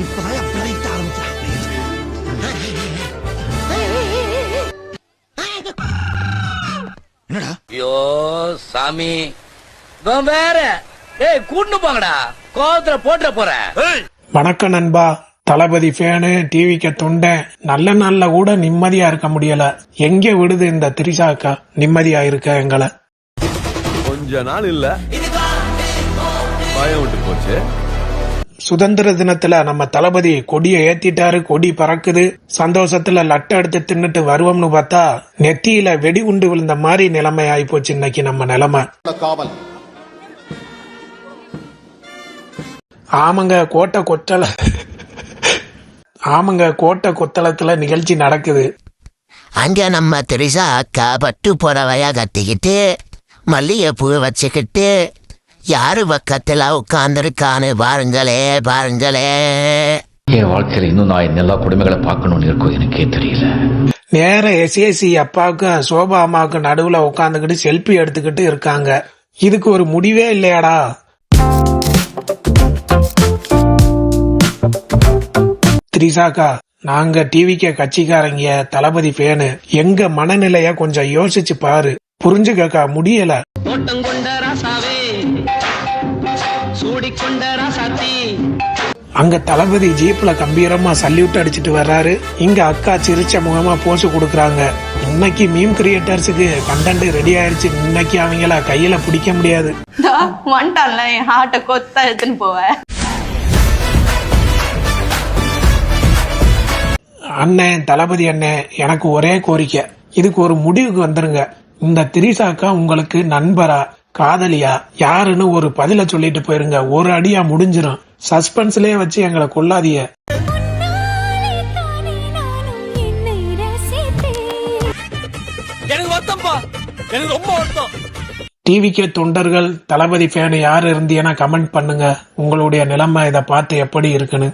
இப்பதான் அப்படியே என்னடா ஐயோ சாமி வேற கூட்டு போங்கடா கோவத்துல போட்டுற போறேன். வணக்கம் நண்பா. தளபதி ஃபேனு, டிவிக்கு தொண்டன், நல்ல நாள்ல கூட நிம்மதியா இருக்க முடியல. எங்க விடுது இந்த திரிசாக்கா நிம்மதியா இருக்க எங்களை? கொஞ்ச நாள் இல்ல பயம் விட்டு போச்சு. சுதந்திர தினத்துல நம்ம தளபதி கொடியை ஏத்திட்டாரு, கொடி பறக்குது. சந்தோஷத்துல லட்டை எடுத்து தின்னுட்டு வருவோம்னு பார்த்தா நெத்தியில வெடி உண்டு விழுந்த மாதிரி நிலைமை ஆயிப்போச்சு இன்னைக்கு நம்ம நிலைமை. ஆமாங்க, கோட்டை கொத்தளத்துல நிகழ்ச்சி நடக்குது. அங்க நம்ம திரிசா அக்கா பட்டு புடவையா கட்டிக்கிட்டு மல்லிகைப்பூ வச்சுக்கிட்டு யாரு பக்கத்துல உட்கார்ந்துருக்கான்னு பாருங்களே. என் வாழ்க்கையில இன்னும் நான் எல்லா குடும்பங்களை பார்க்கணும்னு இருக்கும், எனக்கே தெரியல. நேர எஸ்ஏசி அப்பாவுக்கும் சோபா அம்மாவுக்கும் நடுவுல உட்காந்துக்கிட்டு செல்ஃபி எடுத்துக்கிட்டு இருக்காங்க. இதுக்கு ஒரு முடிவே இல்லையாடா? திரிசாக்கா, நாங்க டிவிக்கு கட்சிக்காரங்க, தளபதி ஃபேனு, எங்க மனநிலைய கொஞ்சம் யோசிச்சு பாரு. புரிஞ்சுக்கா முடியல. அங்க தளபதி ஜீப்ல கம்பீரமா சல்யூட் அடிச்சிட்டு வர்றாரு. இங்க அக்கா சிரிச்ச முகமா போஸ் கொடுக்கறாங்க. இன்னைக்கு மீம் கிரியேட்டர்ஸுக்கு கண்டென்ட் ரெடி ஆயிருச்சு. இன்னைக்கு அவங்கள கையில பிடிக்க முடியாது. வந்துட்டான்ல என் ஹார்ட்டை கொத்தா எடுத்துன்னு போவேன். அண்ணன், தளபதி அண்ணன், எனக்கு ஒரே கோரிக்கை, இதுக்கு ஒரு முடிவுக்கு வந்துருங்க. இந்த திரிசாக்கா உங்களுக்கு நண்பரா காதலியா யாருன்னு ஒரு பதில சொல்லிட்டு போயிருங்க. ஒரு அடியா முடிஞ்சிடும். சஸ்பென்ஸ்லயே வச்சு எங்களை கொல்லாதீங்க. டிவிக்கு தொண்டர்கள், தளபதி ஃபேன் யாரு இருந்தீங்கன்னா கமெண்ட் பண்ணுங்க. உங்களுடைய நிலைமை இதை பார்த்து எப்படி இருக்குன்னு.